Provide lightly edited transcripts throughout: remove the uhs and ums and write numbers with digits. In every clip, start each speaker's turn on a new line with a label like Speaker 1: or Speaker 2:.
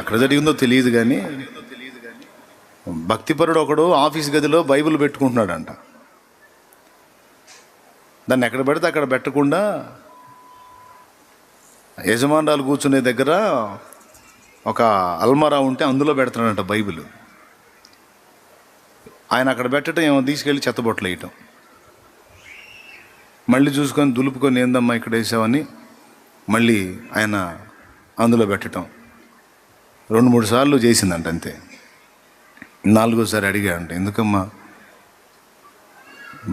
Speaker 1: ఎక్కడ జరిగిందో తెలియదు కానీ భక్తిపరుడు ఒకడు ఆఫీస్ గదిలో బైబిల్ పెట్టుకుంటున్నాడంట. దాన్ని ఎక్కడ పెడితే అక్కడ పెట్టకుండా యజమానురాలు కూర్చునే దగ్గర ఒక అల్మారా ఉంటే అందులో పెడుతున్నాడంట బైబిల్. ఆయన అక్కడ పెట్టడం ఏమో తీసుకెళ్ళి చెత్తబొట్టలు వేయటం, మళ్ళీ చూసుకొని దులుపుకొని ఏందమ్మా ఇక్కడ వేసావని మళ్ళీ ఆయన అందులో పెట్టడం 2-3 సార్లు చేసిందంట. అంతే. 4వసారి అడిగాడంట, ఎందుకమ్మా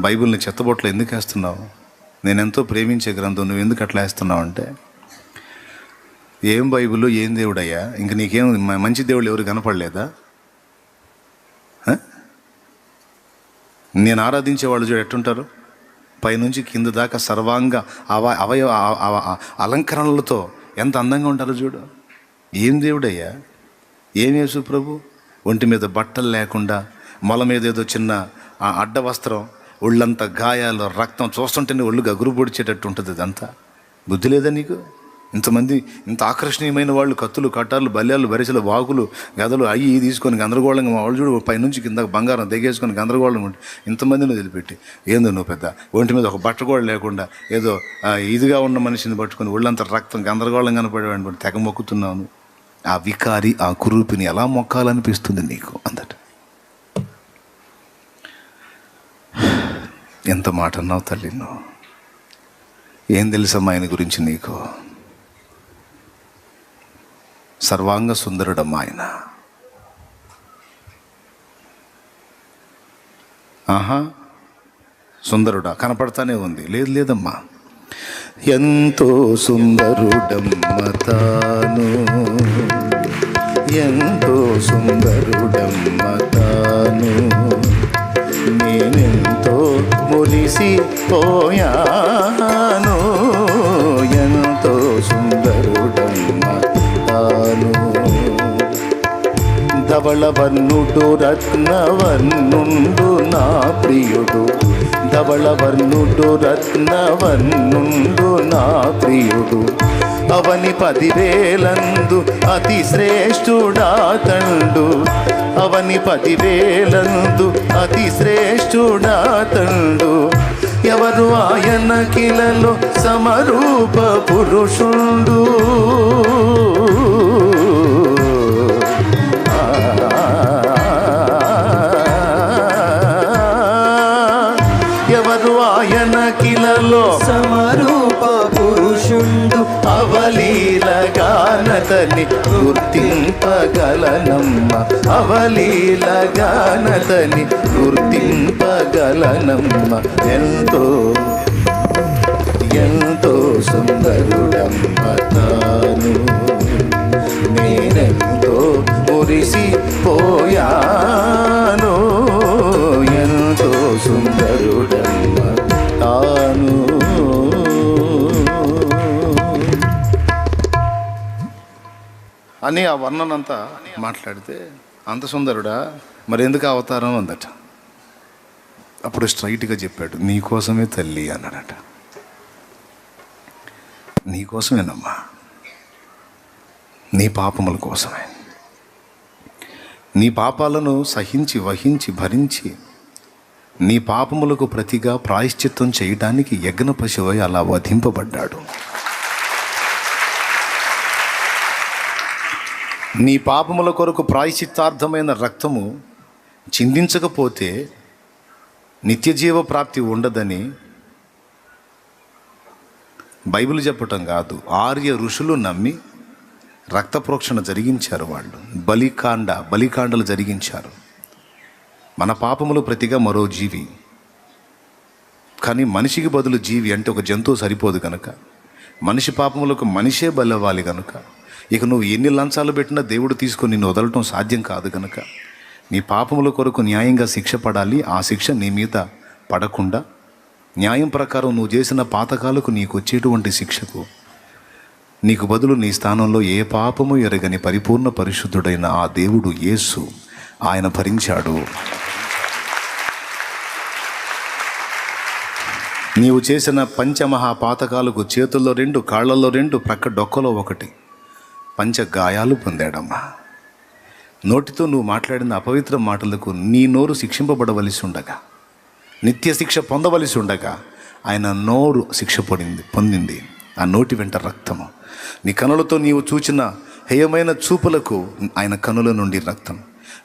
Speaker 1: బైబిల్ని చెత్తబొట్టలు ఎందుకు వేస్తున్నావు? నేను ఎంతో ప్రేమించే గ్రంథం, నువ్వు ఎందుకు అట్లా వేస్తున్నావు అంటే, ఏం బైబిల్ ఏం దేవుడయ్యా, ఇంక నీకేం మంచి దేవుళ్ళు ఎవరు కనపడలేదా? నేను ఆరాధించే వాళ్ళు చూడు ఎట్టుంటారు, పైనుంచి కింద దాకా సర్వాంగ అవయవ అలంకరణలతో ఎంత అందంగా ఉంటారో చూడు. ఏం దేవుడయ్యా, ఏం యేసు ప్రభు? ఒంటి మీద బట్టలు లేకుండా, మొల మీద ఏదో చిన్న అడ్డ వస్త్రం, ఒళ్ళంతా గాయాలు, రక్తం చూస్తుంటేనే ఒళ్ళు గగురు పొడిచేటట్టు ఉంటుంది. ఇదంతా బుద్ధి లేదా నీకు? ఇంతమంది ఇంత ఆకర్షణీయమైన వాళ్ళు కత్తులు, కట్టాలు, బల్యాలు, బరిసెలు, వాకులు, గదలు అయ్యి తీసుకొని గందరగోళంగా మా వాళ్ళు చూడు పైనుంచి కింద బంగారం దిగేసుకొని గందరగోళంగా ఉంటే ఇంతమందిని వదిలిపెట్టి ఏందో నువ్వు పెద్ద ఒంటి మీద ఒక బట్ట కూడా లేకుండా ఏదో ఇదిగా ఉన్న మనిషిని పట్టుకొని ఒళ్ళంతా రక్తం గందరగోళం కనపడేవాడిని బట్టి తెగ మొక్కుతున్నాను. ఆ వికారి, ఆ కురూపిని ఎలా మొక్కాలనిపిస్తుంది నీకు అందట. ఎంత మాట అన్నావు తల్లి నువ్వు. ఏం తెలుసమ్మా ఆయన గురించి నీకు? సర్వాంగ సుందరుడమ్మా ఆయన. ఆహా, సుందరుడా కనపడతానే ఉంది. లేదమ్మా, ఎంతో సుందరుడమ్మ తాను, ఎంతో సుందరుడమ్మ తాను, నేనెంతో మురిసిపోయాను, ఎంతో సుందరుడమ్మ తాను. ధవళవర్ణుడు రత్నవర్ణుండు నా ప్రియుడు, ధవళవర్ణుడు రత్నవర్ణుండు నా ప్రియుడు, అవని 10,000 అతి శ్రేష్ఠుడా తండు, అవని 10,000 అతి శ్రేష్ఠుడా తండు, ఎవరు ఆయన కిలలో సమరూప పురుషుండు, ఎవరు ఆయన కిలలో
Speaker 2: సమరూప పురుషుండు,
Speaker 1: అవలీలగానతని గుర్తింపగలనమ్మ, అవలీలగానతని గుర్తింపగలనమ్మ, ఎంతో ఎంతో సుందరుడమ్మ తాను, నేనెంతో మురిసిపోయాను, ఎంతో సుందరుడమ్మ తాను. అని ఆ వర్ణనంతా మాట్లాడితే, అంత సుందరుడా మరి ఎందుకు అవతారం అందట. అప్పుడు స్ట్రైట్గా చెప్పాడు, నీకోసమే తల్లి అన్నాడట. నీకోసమేనమ్మా, నీ పాపముల కోసమే. నీ పాపాలను సహించి వహించి భరించి నీ పాపములకు ప్రతిగా ప్రాయశ్చిత్తం చేయడానికి యజ్ఞ పశువై అలా వధింపబడ్డాడు. నీ పాపముల కొరకు ప్రాయశ్చిత్తార్థమైన రక్తము చిందించకపోతే నిత్యజీవ ప్రాప్తి ఉండదని బైబిల్ చెప్పటం కాదు, ఆర్య ఋషులు నమ్మి రక్త ప్రోక్షణ జరిగించారు. వాళ్ళు బలికాండలు జరిగించారు. మన పాపములు ప్రతిగా మరో జీవి, కానీ మనిషికి బదులు జీవి అంటే ఒక జంతువు సరిపోదు కనుక మనిషి పాపములకు మనిషే బలవ్వాలి కనుక ఇక నువ్వు ఎన్ని లంచాలు పెట్టినా దేవుడు తీసుకొని నిన్ను వదలటం సాధ్యం కాదు కనుక నీ పాపముల కొరకు న్యాయంగా శిక్ష పడాలి. ఆ శిక్ష నీ మీద పడకుండా న్యాయం ప్రకారం నువ్వు చేసిన పాతకాలకు నీకు వచ్చేటువంటి శిక్షకు నీకు బదులు నీ స్థానంలో ఏ పాపము ఎరగని పరిపూర్ణ పరిశుద్ధుడైన ఆ దేవుడు యేసు ఆయన భరించాడు. నీవు చేసిన పంచమహాపాతకాలకు చేతుల్లో 2, కాళ్ళల్లో 2, ప్రక్క డొక్కలో 1 పంచ గాయాలు పొందాడమ్మా. నోటితో నువ్వు మాట్లాడిన అపవిత్ర మాటలకు నీ నోరు శిక్షింపబడవలసి ఉండగా, నిత్య శిక్ష పొందవలసి ఉండగా ఆయన నోరు శిక్ష పొందింది. ఆ నోటి వెంట రక్తము. నీ కనులతో నీవు చూచిన హేయమైన చూపులకు ఆయన కనుల నుండి రక్తం.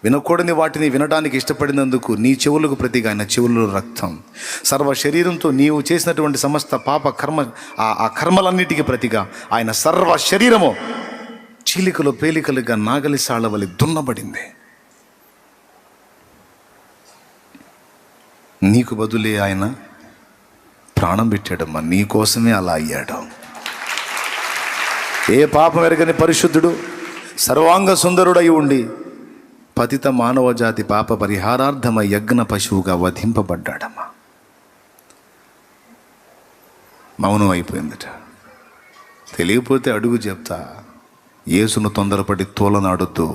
Speaker 1: వినకూడని వాటిని వినడానికి ఇష్టపడినందుకు నీ చెవులకు ప్రతిగా ఆయన చెవులలో రక్తం. సర్వ శరీరంతో నీవు చేసినటువంటి సమస్త పాప కర్మ, ఆ కర్మలన్నిటికీ ప్రతిగా ఆయన సర్వ శరీరము చీలికలు పేలికలుగా నాగలి సాళ్లవలి దున్నబడింది. నీకు బదులే ఆయన ప్రాణం పెట్టాడమ్మా. నీ కోసమే అలా అయ్యాడు. ఏ పాపం ఎరగని పరిశుద్ధుడు, సర్వాంగ సుందరుడై ఉండి పతిత మానవ జాతి పాప పరిహారార్థమై యజ్ఞ పశువుగా వధింపబడ్డాడమ్మా. మౌనం అయిపోయిందట. తెలియకపోతే అడుగు చెప్తా. యేసును తొందరపడి తోలనాడొద్దు,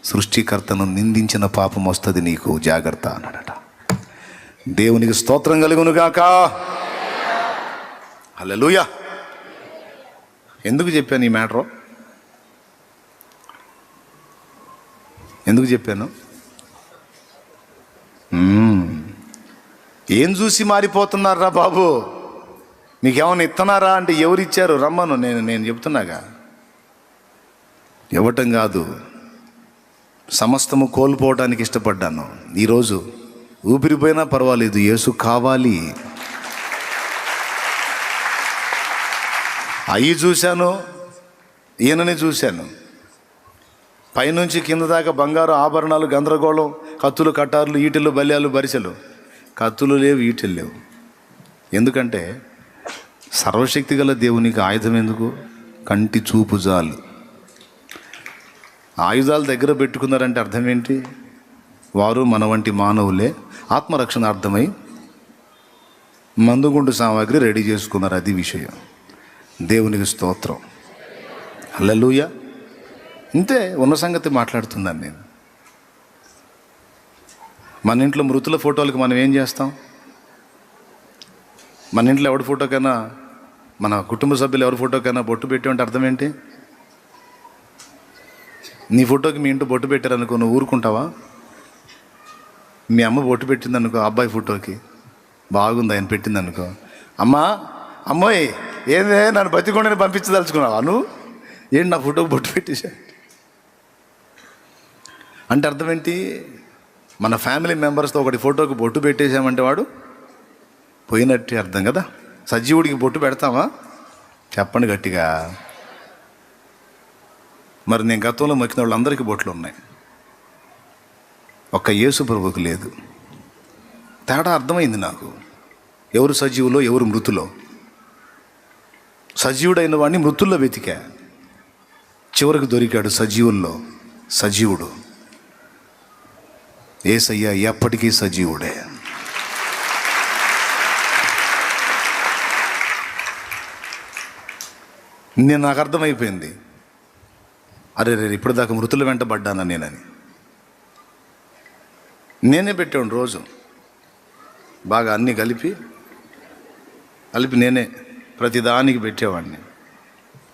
Speaker 1: సృష్టికర్తను నిందించిన పాపం వస్తుంది నీకు, జాగ్రత్త అన్నాడట. దేవునికి స్తోత్రం కలుగునుగాక. హల్లెలూయా. ఎందుకు చెప్పాను ఈ మ్యాటర్? ఎందుకు చెప్పాను? ఏం చూసి మారిపోతున్నారా బాబు? మీకేమైనా ఇస్తున్నారా అంటే ఎవరు ఇచ్చారు? రమ్మను. నేను చెప్తున్నాగా. ఇవ్వటం కాదు, సమస్తము కోల్పోవడానికి ఇష్టపడ్డాను. ఈరోజు ఊపిరిపోయినా పర్వాలేదు, యేసు కావాలి. అయ్యి చూశాను, ఈయనని చూశాను. పైనుంచి కింద దాకా బంగారు ఆభరణాలు, గందరగోళం, కత్తులు, కటార్లు, ఈటెలు, బల్యాలు, బరిసెలు. కత్తులు లేవు, ఈటెలు లేవు. ఎందుకంటే సర్వశక్తి గల దేవునికి ఆయుధం ఎందుకు? కంటి చూపు జాలు. ఆయుధాలు దగ్గర పెట్టుకున్నారంటే అర్థం ఏంటి? వారు మన వంటి మానవులే ఆత్మరక్షణార్థమై మందుగుండు సామాగ్రి రెడీ చేసుకున్నారు. అది విషయం. దేవునికి స్తోత్రం. హల్లెలూయా. ఇంతే ఉన్న సంగతి మాట్లాడుతున్నాను నేను. మన ఇంట్లో మృతుల ఫోటోలకు మనం ఏం చేస్తాం? మన ఇంట్లో ఎవరి ఫోటోకైనా, మన కుటుంబ సభ్యులు ఎవరి ఫోటోకైనా బొట్టు పెట్టామంటే అర్థం ఏంటి? నీ ఫోటోకి మీ ఇంట్లో బొట్టు పెట్టారనుకో, నువ్వు ఊరుకుంటావా? మీ అమ్మ బొట్టు పెట్టిందనుకో, అబ్బాయి ఫోటోకి బాగుంది ఆయన పెట్టిందనుకో, అమ్మాయి ఏందే నన్ను బతికొండని పంపించదలుచుకున్నావా నువ్వు? ఏంటి నా ఫోటోకి బొట్టు పెట్టేసా అంటే అర్థం ఏంటి? మన ఫ్యామిలీ మెంబర్స్తో ఒకటి ఫోటోకి బొట్టు పెట్టేశామంటే వాడు పోయినట్టే అర్థం కదా. సజీవుడికి బొట్టు పెడతామా? చెప్పండి గట్టిగా. మరి నేను గతంలో మొక్కిన వాళ్ళందరికీ బొట్లు ఉన్నాయి, ఒక్క యేసు ప్రభువుకు లేదు. తేడా అర్థమైంది నాకు. ఎవరు సజీవులో ఎవరు మృతులో. సజీవుడైన వాడిని మృతుల్లో వెతికా, చివరికి దొరికాడు సజీవుల్లో సజీవుడు. యేసయ్య ఎప్పటికీ సజీవుడే. నాకు అర్థమైపోయింది. అరే ఇప్పుడు దాకా మృతుల వెంట పడ్డానా నేనే పెట్టాను రోజు బాగా అన్నీ కలిపి నేనే ప్రతిదానికి పెట్టేవాడిని.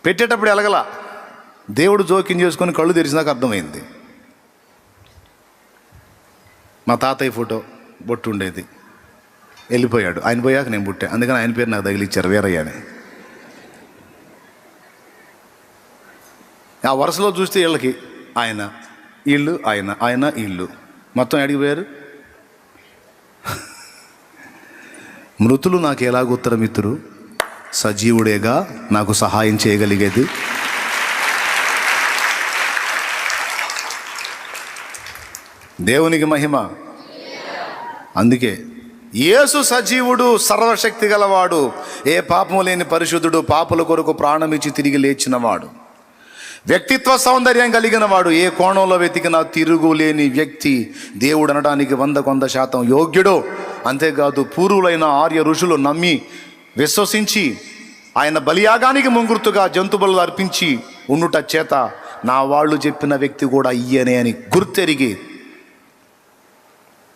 Speaker 1: పెట్టేటప్పుడు ఎలగలా, దేవుడు జోక్యం చేసుకొని కళ్ళు తెరిచినాక అర్థమైంది. మా తాతయ్య ఫోటో బొట్టు ఉండేది, వెళ్ళిపోయాడు. ఆయన పోయాక నేను పుట్టా, అందుకని ఆయన పేరు నాకు తగిలిచ్చారు, వీరయ్య అని. ఆ వరుసలో చూస్తే వీళ్ళకి ఆయన, వీళ్ళు ఆయన, ఆయన వీళ్ళు మొత్తం అడిగిపోయారు. మృతులు నాకు ఎలాగ ఉత్తరమిత్తురు? సజీవుడేగా నాకు సహాయం చేయగలిగేది. దేవునికి మహిమ. అందుకే యేసు సజీవుడు, సర్వశక్తి గలవాడు, ఏ పాపము లేని పరిశుద్ధుడు, పాపుల కొరకు ప్రాణమిచ్చి తిరిగి లేచినవాడు, వ్యక్తిత్వ సౌందర్యం కలిగిన వాడు, ఏ కోణంలో వెతికినా తిరుగులేని వ్యక్తి, దేవుడు అనడానికి 100% యోగ్యుడు. అంతేకాదు పూర్వులైన ఆర్య ఋషులు నమ్మి విశ్వసించి ఆయన బలియాగానికి ముంగుర్తుగా జంతువులు అర్పించి ఉండుట చేత నా వాళ్ళు చెప్పిన వ్యక్తి కూడా ఈయనే అని గుర్తెరిగి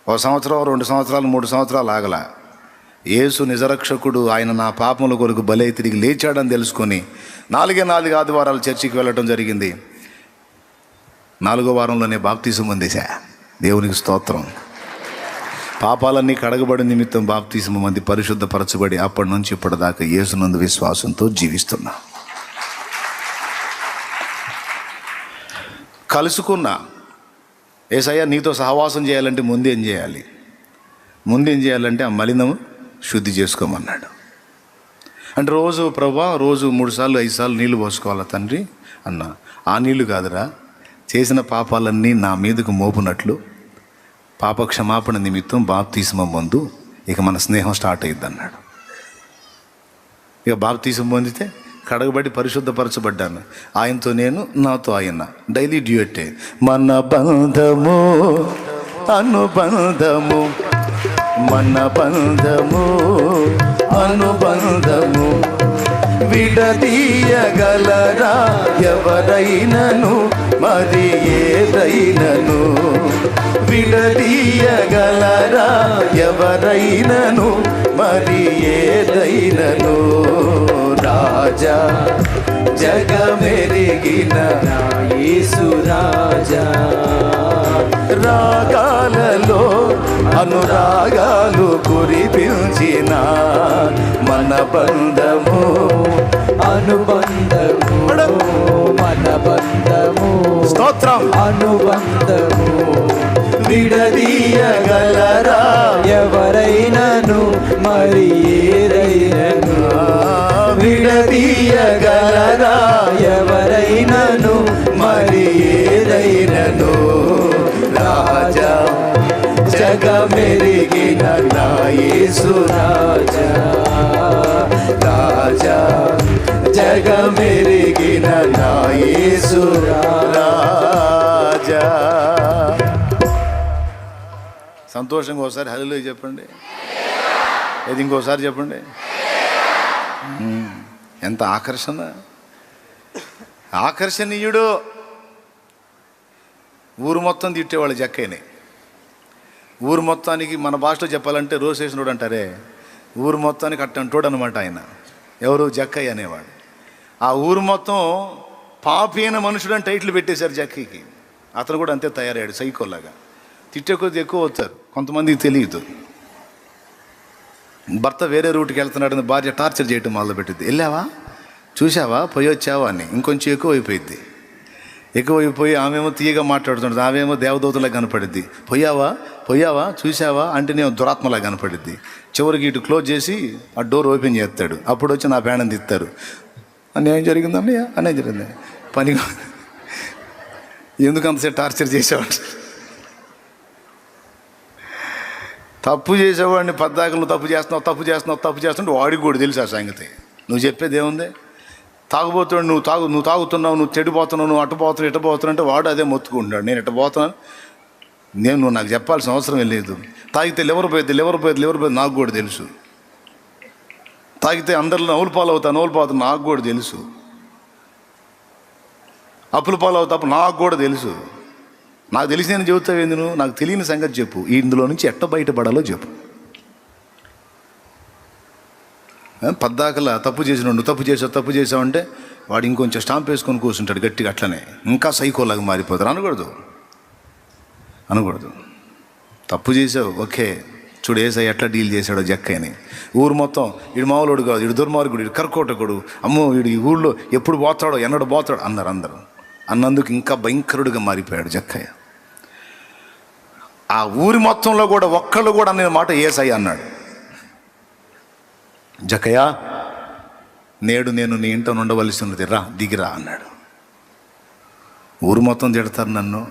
Speaker 1: 1 సంవత్సరం 2 సంవత్సరాలు 3 సంవత్సరాలు ఆగల. యేసు నిజరక్షకుడు, ఆయన నా పాపముల కొరకు బలై తిరిగి లేచాడని తెలుసుకొని 4 ఆదివారాలు చర్చికి వెళ్ళటం జరిగింది. 4వ వారంలోనే బాప్తీసం పొందేశా. దేవునికి స్తోత్రం. పాపాలన్నీ కడగబడి నిమిత్తం బాప్తీసం పొంది పరిశుద్ధపరచబడి అప్పటి నుంచి ఇప్పటిదాకా యేసునందు విశ్వాసంతో జీవిస్తున్నా. కలుసుకున్నా. యేసయ్య నీతో సహవాసం చేయాలంటే ముందేం చేయాలి? ముందేం చేయాలంటే ఆ మలినము శుద్ధి చేసుకోమన్నాడు. అంటే రోజు ప్రభా రోజు 3 సార్లు 5 సార్లు నీళ్లు పోసుకోవాలా తండ్రి అన్న. ఆ నీళ్లు కాదురా, చేసిన పాపాలన్నీ నా మీదకు మోపునట్లు పాప క్షమాపణ నిమిత్తం బాప్తీసం పొందు, ఇక మన స్నేహం స్టార్ట్ అయ్యిద్ది అన్నాడు. ఇక బాప్తీసం పొందితే కడగబడి పరిశుద్ధపరచబడ్డాను. ఆయనతో నేను, నాతో ఆయన. డైలీ డ్యూయట్టే. మన బంధము అనుబంధము, మన బంధము అనుబంధము, విడదీయగలరా ఎవరైనను మరి ఏదైనను, విడదీయగలరా ఎవరైనను మరి ఏదైనను. రాజా జగమెరిగిన యేసు రాజా, రాగాలలో అనురాగాలు కురిపించిన మన బంధము అనుబంధము, మన బంధము స్తోత్రం అనుబంధము, విడదీయగలరా ఎవరైనను మరి ఏదైనను, విడదీయగలరా ఎవరైనను మరి ఏదైనను. రాజా జగమెరిగిన నా యేసు రాజా, రాజా జగమెరిగిన నా యేసు రాజా. సంతోషంగా ఒకసారి హల్లెలూయా చెప్పండి. ఏది ఇంకోసారి చెప్పండి. ఎంత ఆకర్షణీయుడు. ఊరు మొత్తం తిట్టేవాళ్ళు జక్కయ్యని. ఊరు మొత్తానికి మన భాషలో చెప్పాలంటే రోసేసినోడు అంటారే, ఊరు మొత్తానికి అట్టంటోడు అనమాట ఆయన. ఎవరు? జక్కయ్య అనేవాడు. ఆ ఊరు మొత్తం పాపైన మనుషుడు అని టైటిల్ పెట్టేశారు జక్కయ్యకి. అతను కూడా అంతే తయారయ్యాడు, సైకోలాగా. తిట్టే కొద్ది ఎక్కువ అవుతారు, కొంతమందికి తెలియదు. భర్త వేరే రూట్కి వెళ్తున్నాడని భార్య టార్చర్ చేయటం మొదలుపెట్టింది. వెళ్ళావా, చూసావా, పోయి వచ్చావా అని. ఇంకొంచెం ఎక్కువ అయిపోయింది. ఎక్కువైపోయి ఆమెమో తీయగా మాట్లాడుతుంటుంది, ఆమెమో దేవదూతలా కనపడిద్ది. పోయావా చూసావా అంటే నేను దురాత్మలా కనపడిద్ది. చివరికి ఇటు క్లోజ్ చేసి ఆ డోర్ ఓపెన్ చేస్తాడు. అప్పుడు వచ్చి నా పేణం తిత్తారు. అన్యాయం జరిగిందన్నయ్య, అన్యాయం జరిగింది. పని ఎందుకు అంతసేపు టార్చర్ చేసేవాడు? తప్పు చేసేవాడిని పద్దాకలు తప్పు చేస్తుంటే వాడికి కూడా తెలుసు ఆ సంగతి. నువ్వు చెప్పేది ఏముంది? తాగుబోతున్నాడు, నువ్వు తాగుతున్నావు, నువ్వు చెడిపోతున్నావు, నువ్వు అట్టపోతున్నావు ఇట్టపోతున్నావు అంటే వాడు అదే మొత్తుకుంటున్నాడు. నేను ఇట్టపోతున్నాను, నువ్వు నాకు చెప్పాల్సిన అవసరం లేదు. తాగితే లివర్ పోయేది నాకు కూడా తెలుసు. తాగితే అందరిలో నవ్వులు పాలవుతా నాకు కూడా తెలుసు. అప్పుల పాలవుతా నాకు కూడా తెలుసు. నాకు తెలిసి నేను చెబుతావేంది? నువ్వు నాకు తెలియని సంగతి చెప్పు. ఇందులో నుంచి ఎట్ట బయటపడాలో చెప్పు. పద్దాకలా తప్పు చేసావంటే వాడు ఇంకొంచెం స్టాంప్ వేసుకొని కూర్చుంటాడు గట్టిగా. అట్లనే ఇంకా సైకోలాగా మారిపోతారు. అనకూడదు. తప్పు చేసావు, ఓకే, చూడు ఏసై ఎట్లా డీల్ చేశాడో జక్కయ్యని. ఊరు మొత్తం వీడు మామూలుడు కాదు, వీడు దుర్మార్గుడు, వీడు కర్కోటకుడు, అమ్మో వీడు ఈ ఊళ్ళో ఎప్పుడు పోతాడో ఎన్నడు పోతాడు అన్నారు అందరూ. అన్నందుకు ఇంకా భయంకరుడిగా మారిపోయాడు జక్కయ్య. ఆ ఊరి మొత్తంలో కూడా ఒక్కళ్ళు కూడా అనే మాట ఏసై అన్నాడు. జక్కయ్య, నేడు నేను నీ ఇంట ఉండవలసి ఉన్నది, దిగిరా అన్నాడు. ఊరు మొత్తం తిడతారు నన్ను,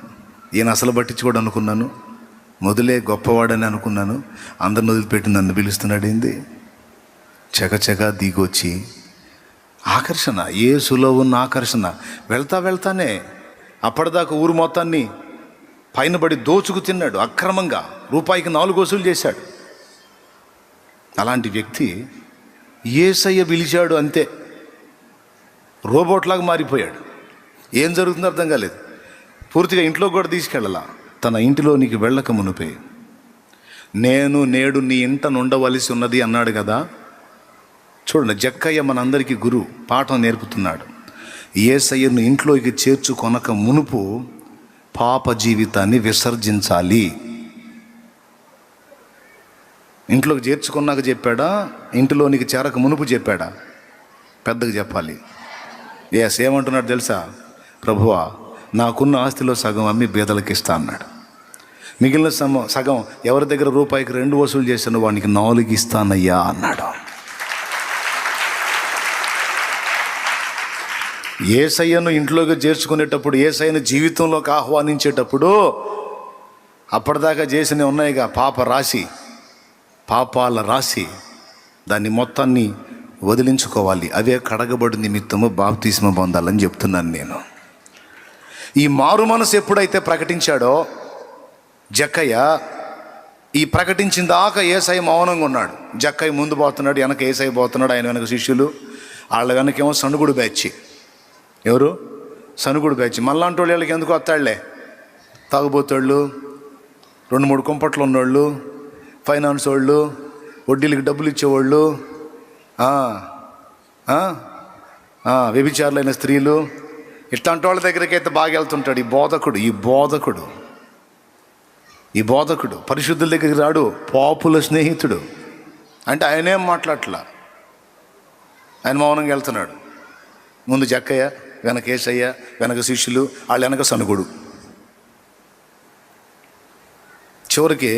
Speaker 1: ఈయన అసలు పట్టించుకోడు అనుకున్నాను, మొదలే గొప్పవాడని అనుకున్నాను, అందరిని వదిలిపెట్టి నన్ను పిలుస్తున్నాడు ఏంది? చకచక దిగొచ్చి ఆకర్షణ, యేసులో ఉన్న ఆకర్షణ. వెళ్తానే అప్పటిదాకా ఊరు మొత్తాన్ని పైన పడి దోచుకు తిన్నాడు అక్రమంగా. రూపాయికి 4 వసూలు చేశాడు. అలాంటి వ్యక్తి యేసయ్య పిలిచాడు అంతే, రోబోట్లాగా మారిపోయాడు. ఏం జరుగుతుందో అర్థం కాలేదు. పూర్తిగా ఇంట్లో కూడా తీసుకెళ్ళాల. తన ఇంటిలోనికి వెళ్ళక మునిపే నేను నేడు నీ ఇంట ఉండవలసి ఉన్నది అన్నాడు కదా. చూడండి, జక్కయ్య మనందరికీ గురువు, పాఠం నేర్పుతున్నాడు. యేసయ్యను ఇంట్లోకి చేర్చుకొనక మునుపు పాప జీవితాన్ని విసర్జించాలి. ఇంట్లోకి చేర్చుకున్నాక చెప్పాడా, ఇంటిలోనికి చేరక మునుపు చెప్పాడా? పెద్దగా చెప్పాలి. ఏమంటున్నాడు తెలుసా? ప్రభువా, నాకున్న ఆస్తిలో సగం అమ్మి బీదలకు ఇస్తా అన్నాడు. మిగిలిన సగం ఎవరి దగ్గర రూపాయికి 2 వసూలు చేశాను వానికి 4 ఇస్తానయ్యా అన్నాడు. యేసయ్యను ఇంట్లోకి చేర్చుకునేటప్పుడు, యేసయ్యను జీవితంలోకి ఆహ్వానించేటప్పుడు అప్పటిదాకా చేసినవి ఉన్నాయిగా పాపాల రాశి, దాన్ని మొత్తాన్ని వదిలించుకోవాలి. అవే కడగబడి నిమిత్తము బాప్తిస్మ పొందాలని చెప్తున్నాను నేను. ఈ మారు మనసు ఎప్పుడైతే ప్రకటించాడో జక్కయ్య, ఈ ప్రకటించిన దాకా యేసయ్య మౌనంగా ఉన్నాడు. జక్కయ్య ముందు పోతున్నాడు, వెనక యేసయ్య పోతున్నాడు, ఆయన వెనక శిష్యులు, వాళ్ళ వెనకేమో సనుగుడు బ్యాచ్. ఎవరు? సనుగుడు బ్యాచ్. మళ్ళాంటి వాళ్ళు వీళ్ళకి ఎందుకు వస్తాడులే, తాగుబోతాళ్ళు, 2-3 కుంపట్లు ఉన్నోళ్ళు, ఫైనాన్స్ వాళ్ళు, వడ్డీలకి డబ్బులు ఇచ్చేవాళ్ళు, వ్యభిచారులైన స్త్రీలు, ఇట్లాంటి వాళ్ళ దగ్గరికి అయితే బాగా వెళ్తుంటాడు ఈ బోధకుడు. పరిశుద్ధుల దగ్గరికి రాడు, పాపుల స్నేహితుడు. అంటే ఆయనేం మాట్లాడట్లా, ఆయన మౌనంగా వెళ్తున్నాడు. ముందు జక్కయ్య, వెనక యేసయ్య, వెనక శిష్యులు, వాళ్ళ వెనక సనుగుడు. చివరికి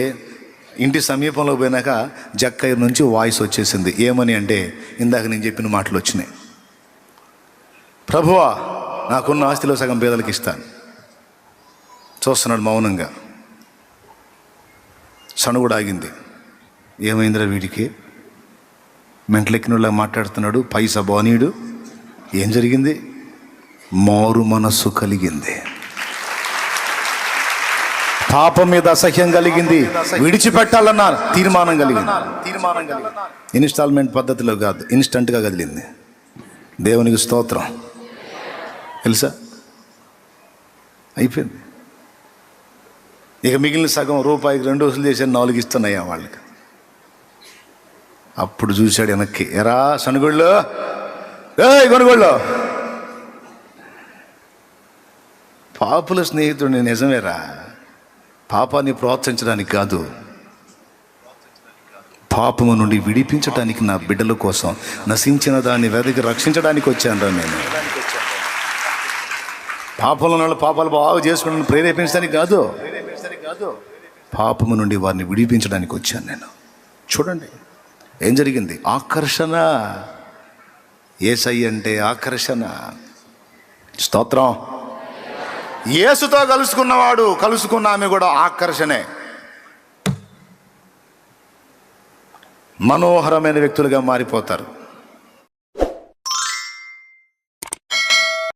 Speaker 1: ఇంటి సమీపంలో పోయినాక జక్కయ్య నుంచి వాయిస్ వచ్చేసింది. ఏమని అంటే, ఇందాక నేను చెప్పిన మాటలు వచ్చినాయి. ప్రభువా, నాకున్న ఆస్తిలో సగం పేదలకు ఇస్తాను. చూస్తున్నాడు మౌనంగా. సనుగుడు ఆగింది. ఏమైందిరా వీడికి, మెంటలెక్కినలా మాట్లాడుతున్నాడు, పైసా బానీయుడు. ఏం జరిగింది? మారు మనస్సు కలిగింది, పాపం మీద అసహ్యం కలిగింది, విడిచిపెట్టాలన్న తీర్మానం కలిగింది. ఇన్స్టాల్మెంట్ పద్ధతిలో కాదు, ఇన్స్టంట్గా కదిలింది. దేవునికి స్తోత్రం. తెలుసా, అయిపోయింది. ఇక మిగిలిన సగం రూపాయికి 2 వసూలు చేశాను, 4 ఇస్తున్నాయా వాళ్ళకి. అప్పుడు చూశాడు వెనక్కి, ఎరా సనుగుళ్ళు, కొనుగోళ్ళు, పాపుల స్నేహితుడు నిజమేరా. పాపాన్ని ప్రోత్సహించడానికి కాదు, పాపము నుండి విడిపించడానికి, నా బిడ్డల కోసం నశించిన దాన్ని వెదకి రక్షించడానికి వచ్చాను నేను. పాపంలో ఉన్న పాపాలు బాగా చేసుకుని ప్రేరేపించడానికి కాదు, పాపము నుండి వారిని విడిపించడానికి వచ్చాను నేను. చూడండి ఏం జరిగింది. ఆకర్షణ. యేసయ్య అంటే ఆకర్షణ. స్తోత్రం. యేసుతో కలుసుకున్న ఆమె కూడా ఆకర్షణే. మనోహరమైన వ్యక్తులుగా మారిపోతారు.